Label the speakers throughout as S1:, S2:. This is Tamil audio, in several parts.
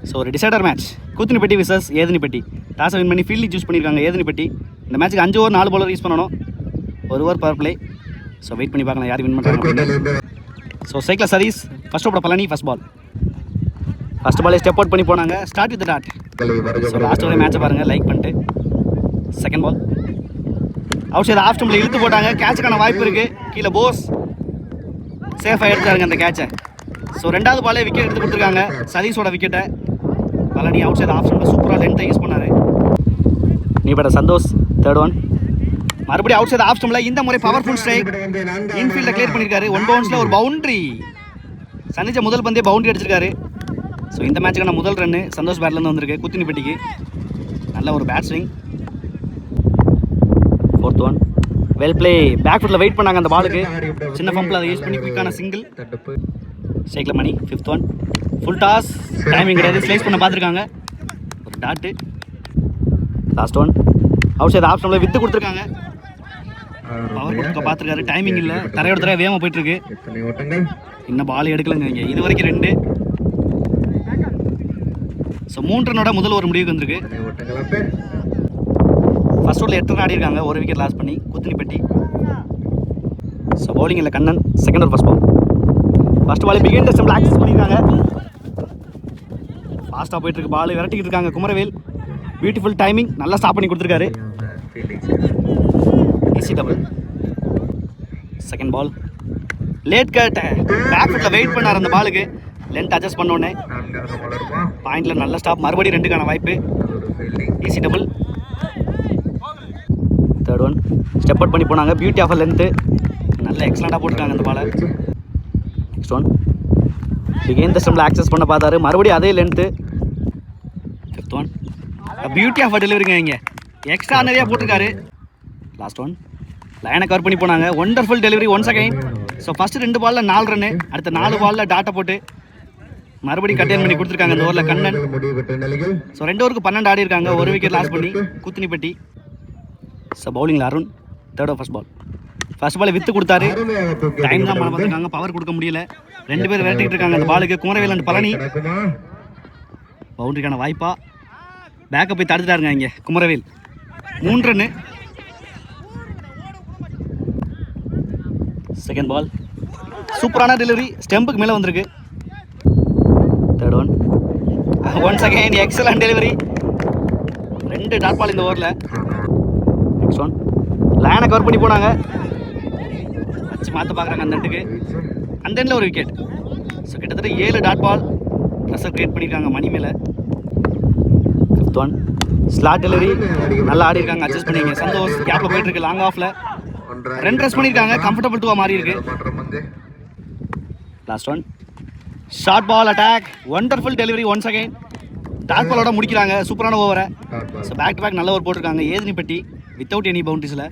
S1: ஸோ ஒரு டிசைடர் மேட்ச் கூத்தினிப்பட்டி விசஸ் ஏதனிப்பட்டி. டாஸை வின் பண்ணி ஃபீல்டிங் சூஸ் பண்ணியிருக்காங்க ஏதனிப்பட்டி. இந்த மேட்ச்சுக்கு 5 ஓவர் 4 பவுலர் யூஸ் பண்ணணும், 1 over power play. So wait பண்ணி பார்க்கலாம் யார் வின் பண்ணுறாங்க. So cycle Satish first over Palani first பாலே ஸ்டெப் அவுட் பண்ணி போனாங்க. Start with dot. So last over மேட்சை பாருங்கள் லைக் பண்ணிட்டு. Second ball out side off ஸ்டம்பில் இழுத்து போட்டாங்க. கேட்சுக்கான வாய்ப்பு இருக்குது. கீழே போஸ் சேஃபாக எடுத்தாருங்க அந்த கேட்சை. ஸோ ரெண்டாவது பாலே விக்கெட் எடுத்து கொடுத்துருக்காங்க சதீஷோட விக்கெட்டை. பழனி அவுட் சைடு ஆஃப் ஸ்டம்பில் சூப்பராக லென்த்தை யூஸ் பண்ணார். நீ பேட்ட சந்தோஷ் தேர்ட் ஒன். மறுபடியும் அவுட் சைடு ஆஃப் ஸ்டம்பில் இந்த முறை பவர்ஃபுல் ஸ்ட்ரைக் இன்ஃபீல்டை கிளியர் பண்ணியிருக்காரு. 1 பவுன்ஸில் ஒரு பவுண்ட்ரி. சந்திச்ச முதல் பந்தே பவுண்ட்ரி அடிச்சிருக்காரு. ஸோ இந்த மேட்சுக்கான முதல் ரன்னு சந்தோஷ் பேட்லேருந்து வந்திருக்கு கூத்தினிப்பட்டிக்கு. நல்ல ஒரு bat swing. Fourth one well play. Back ஃபுட்டில் வெயிட் பண்ணாங்க அந்த பாலுக்கு. சின்ன பம்பில் அதை யூஸ் பண்ணி குயிக்கான சிங்கிள். ஷேக்கில் Mani fifth one. Full toss timing கிடையாது. ஸ்லைஸ் பண்ண பார்த்துருக்காங்க. ஒரு dot. Last one out side off ஸ்டம்பில் வித்து கொடுத்துருக்காங்க. பவர் கொடுக்க பார்த்துருக்காரு. டைமிங் இல்லை. தரையோட தரையாக வேகமாக போயிட்டுருக்கு. இன்னும் பால் எடுக்கலங்க இங்கே. இது வரைக்கும் 2. ஸோ 3 ரன்னோட முதல் ஒரு முடிவுக்கு வந்திருக்கு. ஃபர்ஸ்ட் ஓவரில் 8 ரன் ஆடி இருக்காங்க, 1 விக்கெட் லாஸ் பண்ணி கூத்தினிப்பட்டி. ஸோ பவுலிங் இல்லை Kannan. Second over first ball begin the ஸ்டம்பில் ஆக்சஸ் பண்ணியிருக்காங்க. ஃபாஸ்ட்டாக போயிட்டு இருக்கு பால். விரட்டிக்கிட்டு இருக்காங்க குமரவேல். Beautiful timing. நல்லா ஸ்டாப் பண்ணி கொடுத்துருக்காரு. Easy double. Second ball late cut. Back ஃபுட்டில் வெயிட் பண்ணார் அந்த பாலுக்கு. லென்த் அட்ஜஸ்ட் பண்ணோடனே பாயிண்டில் நல்ல ஸ்டாப். மறுபடியும் 2க்கான வாய்ப்பு. Easy double. Third one step out பண்ணி போனாங்க. பியூட்டி ஆஃப் லென்த்து நல்ல எக்ஸலண்ட்டாக போட்டிருக்காங்க அந்த பாலை. நெக்ஸ்ட் ஒன் பிகின் த ஸ்டம்பில் ஆக்சஸ் பண்ண பார்த்தாரு. மறுபடியும் அதே length. Fifth one beauty of டெலிவரிங்க. இங்கே எக்ஸ்ட்ரா நிறையா போட்டிருக்காரு. லாஸ்ட் ஒன் லைனை கவர் பண்ணி போனாங்க. Wonderful delivery once again. So first 2 பாலில் 4 ரன்னு. அடுத்த 4 பாலில் டாட்டை போட்டு மறுபடியும் கட்டைன் பண்ணி கொடுத்துருக்காங்க இந்த ஓவரில் கண்ணன். ஸோ 2 ஓவருக்கு 12 ஆடி இருக்காங்க, 1 விக்கெட் லாஸ் பண்ணி கூத்தினிப்பட்டி. ஸோ பவுலிங்கில் Arun third over first ball வித்து கொடுத்தாரு. டைம் தான் பண்ண பார்த்துருக்காங்க, பவர் கொடுக்க முடியல. 2 பேர் விரட்டிக்கிட்டு இருக்காங்க அந்த பாலுக்கு. குமரவேல் அண்ட் பழனி. பவுண்டரிக்கான வாய்ப்பா பேக்கை போய் தடுத்துட்டாருங்க இங்கே குமரவேல். 3 ரன்னு. செகண்ட் பால் சூப்பரான டெலிவரி. ஸ்டெம்புக்கு மேலே வந்திருக்கு. Third one once again excellent delivery. 2 dot ball இந்த ஓவரில். நெக்ஸ்ட் ஒன் லைனை கவர் பண்ணி போனாங்க. வச்சு மாற்ற பார்க்குறாங்க அந்த ரெண்டுக்கு. அந்த எண்டில் ஒரு விக்கெட். ஸோ கிட்டத்தட்ட 7 டாட் பால் ப்ரெஷர் கிரியேட் பண்ணியிருக்காங்க மணி மேலே. ஃபிஃப்த் ஒன் ஸ்லாட் டெலிவரி நல்லா ஆடி இருக்காங்க. அட்ஜஸ்ட் பண்ணிங்க. சந்தோஷ் கேப்பில் போயிட்டு இருக்கு. லாங் ஆஃபில் 2 ரன்ஸ் பண்ணியிருக்காங்க. கம்ஃபர்டபுள் 2 மாறி இருக்கு. Last one short ball attack. Wonderful delivery once again. Dot பாலோட முடிக்கிறாங்க சூப்பரான ஓவரை. ஸோ பேக் டு பேக் நல்ல ஓவர் போட்டிருக்காங்க ஏதனிப்பட்டி வித்தவுட் எனி பவுண்டரிஸில்.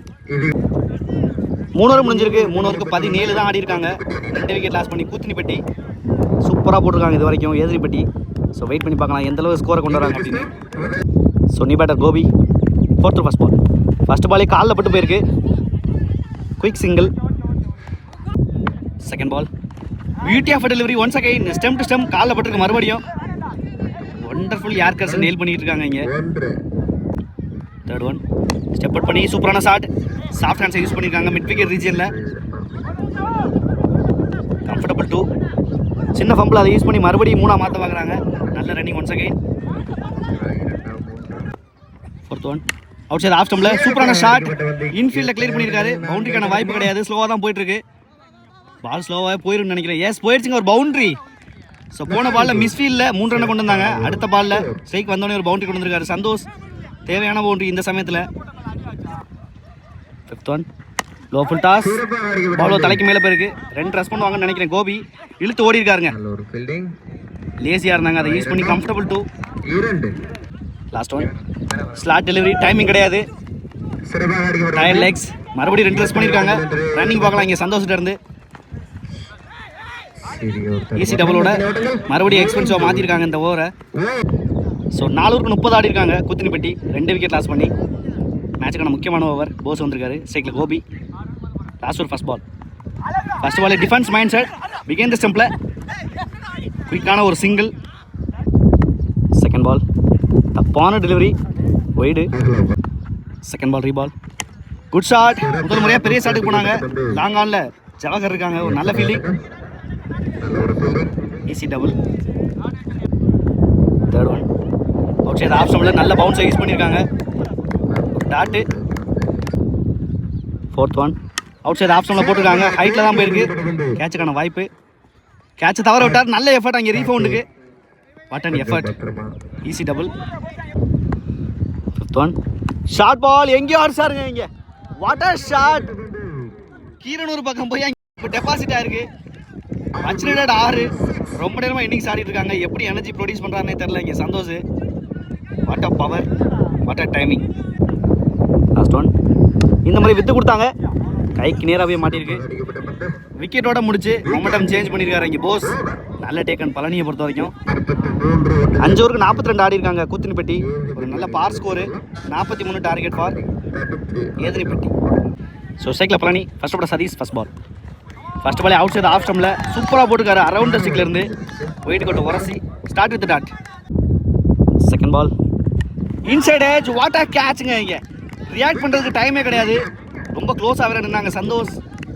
S1: 3 ஓவர் முடிஞ்சிருக்கு. 3 ஓவருக்கு 17 தான் ஆடி இருக்காங்க. 2 விக்கெட் லாஸ் பண்ணி கூத்தினிப்பட்டி சூப்பராக போட்டிருக்காங்க இது வரைக்கும் ஏதனிப்பட்டி. ஸோ வெயிட் பண்ணி பார்க்கலாம் எந்த அளவு ஸ்கோரை கொண்டு வராங்க அப்படின்னு. ஸோ நீ batter Gopi fourth ball. First பாலே காலில் பட்டு போயிருக்கு. Quick single. Second ball beauty of delivery once again. Stump to stump காலில் பட்டிருக்கு மறுபடியும். ஒண்டர்ஃபுல் யார்கர்ஸ் நெயில் பண்ணிட்டு இருக்காங்க இங்கே. தேர்ட் ஒன் ஸ்டெப் அவுட் பண்ணி சூப்பரான ஷாட். சாஃப்ட் ஹேண்ட்ஸை யூஸ் பண்ணியிருக்காங்க மிட் விக்கெட் ரீஜனில். கம்ஃபர்டபுள் 2. சின்ன ஃபம்பில் அதை யூஸ் பண்ணி மறுபடியும் 3ஆக மாற்ற பார்க்குறாங்க. நல்ல running once again. Fourth one out side off ஸ்டம்பில் சூப்பரான ஷாட். இன்ஃபீல்டில் கிளியர் பண்ணியிருக்காரு. பவுண்டரிக்கான வாய்ப்பு கிடையாது. ஸ்லோவாக தான் போயிட்டுருக்கு. பால் ஸ்லோவாக போயிடும்னு நினைக்கிறேன். எஸ் போயிடுச்சுங்க ஒரு பவுண்டரி. ஸோ போன பாலில் மிஸ்ஃபீல்டில் 3 ரன்னை கொண்டு வந்தாங்க. அடுத்த பாலில் ஸ்ட்ரைக் வந்தோடனே ஒரு பவுண்டரி கொண்டு வந்திருக்காரு சந்தோஷ். தேவையான பவுண்டரி இந்த சமயத்தில். Fifth one low full toss. பாலோ தலைக்கு மேலே போயிருக்கு. 2 ரன் பண்ணுவாங்கன்னு நினைக்கிறேன். கோபி இழுத்து ஓடி இருக்காருங்க. லேசியாக இருந்தாங்க. அதை யூஸ் பண்ணி comfortable 2. Last one slot delivery. Timing கிடையாது. Tired legs. மறுபடியும் 2 ரன்ஸ் பண்ணியிருக்காங்க. ரன்னிங் பார்க்கலாம் இங்கே சந்தோஷிட்ட இருந்து. ஈஸி டபுளோட மறுபடியும் எக்ஸ்பென்சிவாக மாற்றிருக்காங்க இந்த ஓவரை. ஸோ 4 ஓவருக்கு 30 ஆடி இருக்காங்க கூத்தினிப்பட்டி. 2 விக்கெட் லாஸ் பண்ணி. மேட்சுக்கான முக்கியமான ஓவர். போஸ் வந்திருக்காரு. ஸ்ட்ரைக்கில் Gopi. Last over first ball defence mind set. Begin the ஸ்டம்பில் குயிக்கான ஒரு சிங்கிள். பால் தப்பான டெலிவரி ஒய்டு. செகண்ட் பால் ரீபால். Good shot. முதல் முறையாக பெரிய ஷாட்டுக்கு போனாங்க. லாங் ஆனில் ஜவஹர் இருக்காங்க. ஒரு நல்ல fielding. Easy double. Third one. Out side off ஸ்டம்பில் நல்ல பவுன்ஸை யூஸ் பண்ணியிருக்காங்க. Dot. Fourth one. Out side off ஸ்டம்பில் போட்டிருக்காங்க. ஹைட்டில் தான் போயிருக்கு. கேட்சுக்கான வாய்ப்பு. கேட்சை தவற விட்டார். நல்ல எஃபர்ட் அங்கே ரீஃபவுண்டுக்கு. What and effort. Easy double. Fifth one. Short ball எங்கேயோ அடிச்சாருங்க. இங்கே வாட் அ ஷாட். கீரனூர் பக்கம் போய் இப்போ டெபாசிட் ஆயிருக்கு. அன்சிடெட் 6. ரொம்ப நேரமாக இன்னிங்ஸ் ஆடிட்டு இருக்காங்க. எப்படி எனர்ஜி ப்ரொடியூஸ் பண்ணுறாருன்னே தெரில இங்கே Santosh. What a power, what a timing. Last one. இந்த மாதிரி வித்து கொடுத்தாங்க. கைக்கு நேராகவே மாட்டியிருக்கு. விக்கெட்டோட முடிச்சு மொமெண்டம் சேஞ்ச் பண்ணியிருக்காரு இங்கே போஸ். நல்ல டேக்கன் பழனியை பொறுத்த வரைக்கும். 5 ஓவருக்கு 42 ஆடி இருக்காங்க கூத்தினிப்பட்டி. ஒரு நல்ல par score. 43 target for Ethanipatti. So ஸ்ட்ரைக்கில் Palani. First ball Satish. First ball out side off ஸ்டம்பில் சூப்பராக போட்டுருக்காரு. அரவுண்ட் த ஸ்டிக்லேருந்து வெயிட் கொண்டு உரசி start with dot. Second ball inside edge. What a கேட்சுங்க. இங்கே ரியாக்ட் பண்ணுறதுக்கு டைமே கிடையாது. ரொம்ப க்ளோஸாக வேறு நின்னாங்க சந்தோஷ்.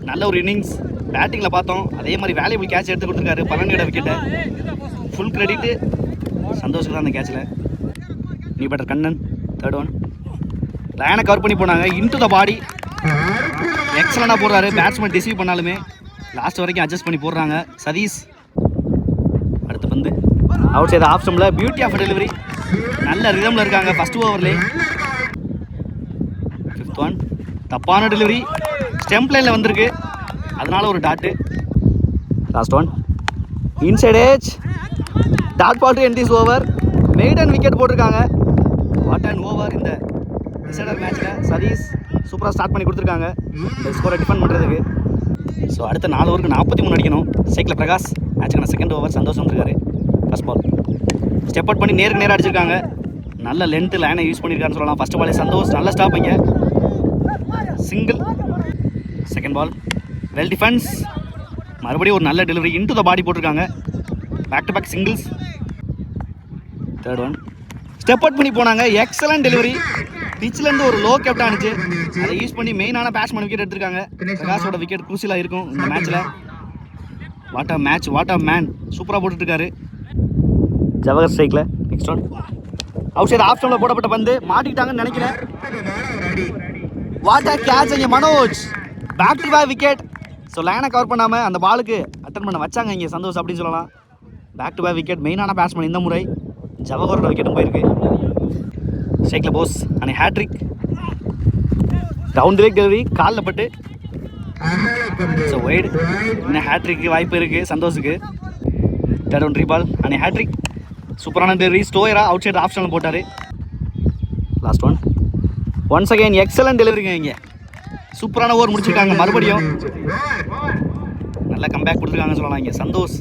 S1: நல்ல ஒரு இன்னிங்ஸ் பேட்டிங்கில் பார்த்தோம். அதே மாதிரி வேல்யூபிள் கேட்ச் எடுத்து கொடுத்துருக்காரு பழனியோட விக்கெட்டை. ஃபுல் கிரெடிட்டு சந்தோஷுக்கு தான் அந்த கேட்சில். நீ பேட்டர் கண்ணன். Third one. லைனை கவர் பண்ணி போனாங்க. Into the body. எக்ஸலண்டாக போடுறாரு. பேட்ஸ்மேன் டிசீவ் பண்ணாலுமே லாஸ்ட் வரைக்கும் அட்ஜஸ்ட் பண்ணி போடுறாங்க சதீஷ். அடுத்த பந்து அவுட் சைடு ஆஃப் ஸ்டம்பில் பியூட்டி ஆஃப் டெலிவரி. நல்ல ரிதமில் இருக்காங்க ஃபர்ஸ்ட் ஓவர்லேயே. Fifth one. தப்பான டெலிவரி. ஸ்டெம்ப் லைனில் வந்திருக்கு. அதனால ஒரு dot. Last one. Inside edge. Dot ball to end this over. Maiden wicket போட்டிருக்காங்க. வாட் அண்ட் ஓவர் இந்த டிசைடர் மேட்ச்சில். சதீஷ் சூப்பராக ஸ்டார்ட் பண்ணி கொடுத்துருக்காங்க இந்த ஸ்கோரை டிஃபெண்ட் பண்ணுறதுக்கு. ஸோ அடுத்த 4 ஓவருக்கு 43 அடிக்கணும். சைக்கிள் பிரகாஷ். மேட்சுக்கான செகண்ட் ஓவர். சந்தோஷம் வந்துருக்காரு. ஃபர்ஸ்ட் பால் ஸ்டெப் அவுட் பண்ணி நேருக்கு நேராக அடிச்சிருக்காங்க. நல்ல லென்த்து லைனை யூஸ் பண்ணியிருக்காருன்னு சொல்லலாம். ஃபர்ஸ்ட் பாலே சந்தோஷ் நல்ல ஸ்டாப் இங்கே. Single. Second ball well defence. மறுபடியும் ஒரு நல்ல டெலிவரி. இன்டு த பாடி போட்டிருக்காங்க. Back to back singles. Third one. Step out பண்ணி போனாங்க. Excellent delivery. பிச்சிலேருந்து ஒரு லோ கேப்டாக இருந்துச்சு. அதை யூஸ் பண்ணி மெயினான பேட்ஸ்மேன் விக்கெட் எடுத்திருக்காங்க. பிரகாஷோட விக்கெட் குரூசியலாக இருக்கும் இந்த மேட்ச்சில். What a match, what a man. சூப்பராக போட்டுட்ருக்காரு ஜவஹர் ஸ்ட்ரைக்கில். Next one. Out side off ஸ்டம்பில் போடப்பட்ட பந்து மாட்டிக்கிட்டாங்கன்னு நினைக்கிறேன். வாட் அ கேட்ச் இங்கே Manoj. Back to back wicket. So லைனை கவர் பண்ணாமல் அந்த பாலுக்கு அட்டன் பண்ண வச்சாங்க இங்கே சந்தோஷ் அப்படின்னு சொல்லலாம். Back to back wicket. மெயினான பேட்ஸ்மேன் இந்த முறை. ஜவஹரோட விக்கெட்டும் போயிருக்கு. ஸ்ட்ரைக்கில் போஸ் and hattrick. Down the leg delivery. காலில் பட்டு. So wide. இன்னும் ஹேட்ரிக்கு வாய்ப்பு இருக்குது சந்தோஷுக்கு. Third one reball and hattrick. சூப்பரான டெலிவரி. ஸ்டோயரா அவுட் சைடு ஆஃப் ஸ்டம்பில் போட்டார். Last one. Once again excellent டெலிவரிங்க. இங்கே சூப்பரான ஓவர் முடிச்சிருக்காங்க. மறுபடியும் நல்ல கம்பேக் கொடுத்துருக்காங்கன்னு சொல்லலாம் இங்கே சந்தோஷ்.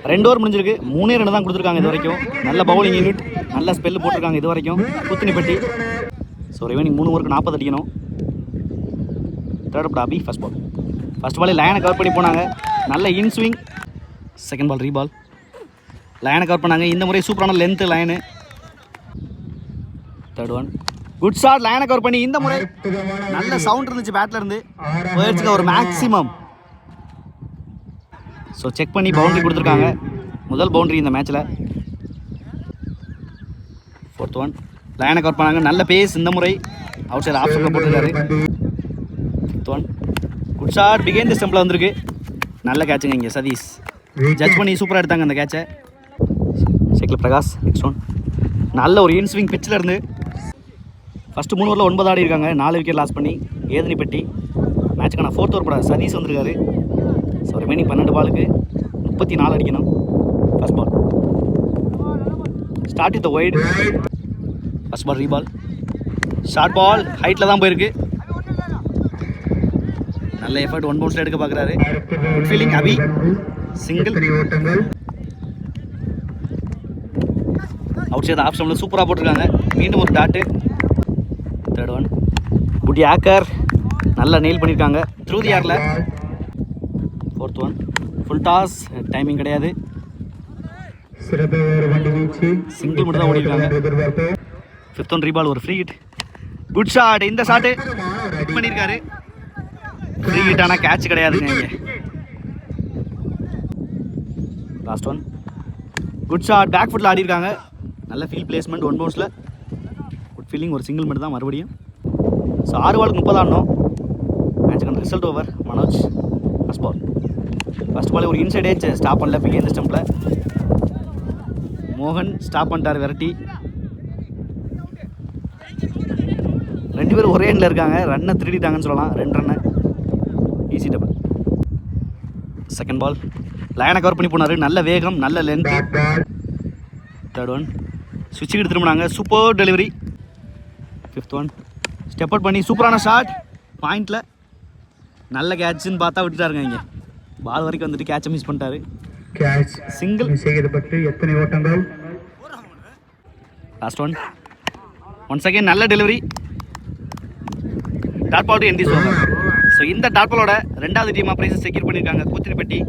S1: 2 ஓவர் முடிஞ்சிருக்கு. 3 ரன் தான் கொடுத்துருக்காங்க இது வரைக்கும். நல்ல பவுலிங் யூனிட். நல்ல ஸ்பெல்லு போட்டிருக்காங்க இது வரைக்கும் கூத்தினிப்பட்டி. ஸோ ரிமைனிங் 3 ஓவருக்கு 40 அடிக்கணும். தேர்ட் அப் அபி. ஃபர்ஸ்ட் பாலே லைனை கவர் பண்ணி போனாங்க. நல்ல இன் ஸ்விங். Second ball ரீபால். லைனை கவர் பண்ணாங்க. இந்த முறை சூப்பரான length line. Third one. Good shot. லைனை கவர் பண்ணி இந்த முறை நல்ல சவுண்ட் இருந்துச்சு பேட்டில் இருந்து. போயிடுச்சுக்க ஒரு மேக்ஸிமம். ஸோ செக் பண்ணி பவுண்டரி கொடுத்துருக்காங்க. முதல் பவுண்டரி இந்த மேட்ச்சில். Fourth one. லைனை கவர் பண்ணாங்க. நல்ல பேஸ் இந்த முறை. அவுட் சைடு ஆஃப் ஸ்டம்பில் போட்டிருக்காரு. Fifth one. Good shot. Behind the ஸ்டம்பில் வந்திருக்கு. நல்ல கேட்சுங்க இங்கே சதீஷ். ஜட்ஜ் பண்ணி சூப்பராக எடுத்தாங்க அந்த கேட்சை. சைக்கிள் பிரகாஷ். Next one. நல்ல ஒரு இன் ஸ்விங் பிச்சில் இருந்து. ஃபஸ்ட்டு 3 ஓவரில் 9 ஆடி இருக்காங்க. 4 விக்கெட் லாஸ் பண்ணி ஏதனிப்பட்டி. மேட்சுக்கான 4th ஓவர் போட சதீஷ் வந்திருக்காரு. ஸோ ரிமைனிங் 12 பாலுக்கு 34 அடிக்கணும். First ball start with wide. First ball reball. Short ball ஹைட்டில் தான் போயிருக்கு. நல்ல எஃபர்ட். 1 பவுன்ஸில் எடுக்க பார்க்குறாரு. Good fielding. அபி சிங்கிள். அவுட் சைடு ஆஃப் ஸ்டம்பில் சூப்பராக போட்டிருக்காங்க. மீண்டும் ஒரு dot. Third one. Good yorker. நல்லா நெயில் பண்ணியிருக்காங்க த்ரூ தி ஏரில். Fourth one. Full toss. Timing கிடையாது. சிங்கிள் மட்டும் தான் ஓடி இருக்காங்க. ஃபிஃப்த் ஒன் ரீபால், ஒரு ஃப்ரீ ஹிட். Good shot. இந்த ஷாட்டு ஹிட் பண்ணியிருக்காரு. ஃப்ரீ ஹிட் ஆனால் கேட்ச் கிடையாதுங்க இங்கே. Last one. Good shot. Back ஃபுட்டில் ஆடி இருக்காங்க. நல்ல ஃபீல் பிளேஸ்மெண்ட். ஒன் பவுன்ஸில் குட் ஃபீலிங். ஒரு சிங்கிள் மட்டும் தான் மறுபடியும். ஸோ 6 பாலுக்கு 30 ஆடணும். மேட்சுக்கு result over. Manoj first ball. First ball ஒரு இன்சைட் ஏஜ் ஸ்டாப் பண்ணல. இப்போ இந்த ஸ்டம்பில் மோகன் ஸ்டாப் பண்ணிட்டார் விரட்டி. 2 பேரும் ஒரே எண்ணில் இருக்காங்க. ரன்னை திருடிட்டாங்கன்னு சொல்லலாம். 2 run. Easy double. Second ball லைனை கவர் பண்ணி போனார். நல்ல வேகம், நல்ல லென்த். தேர்ட் ஒன் சுவிட்ச் கிட்ட திரும்பினாங்க. Super delivery. Fifth one step out பண்ணி சூப்பரான ஷாட். பாயிண்டில் நல்ல கேட்சுன்னு பார்த்தா விட்டுட்டாருங்க. இங்கே பால் வரைக்கும் வந்துட்டு கேட்சை மிஸ் பண்ணிட்டாரு. சிங்கிள்.
S2: எத்தனை ஓட்டங்கள்?
S1: Last one. ஒன்ஸ் அகைன் நல்ல delivery. Dot ball two in this over. So இந்த டாட் பாலோட 2வது டீமாக ப்ரைஸஸ் செக்யூர் பண்ணியிருக்காங்க கூத்தினிப்பட்டி.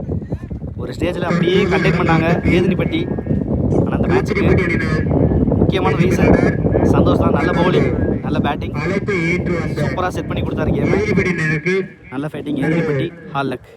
S1: ஒரு ஸ்டேஜில் அப்படியே கண்டெக்ட் பண்ணாங்க ஏதினிப்பட்டி. ஆனால் அந்த மேட்சுக்கு முக்கியமான ரீசன் சந்தோஷ் தான். நல்ல பவுலிங், நல்ல பேட்டிங், சூப்பராக செட் பண்ணி கொடுத்தாரு கேம். நல்ல ஃபைட்டிங் ஏதினிப்பட்டி. Hall luck.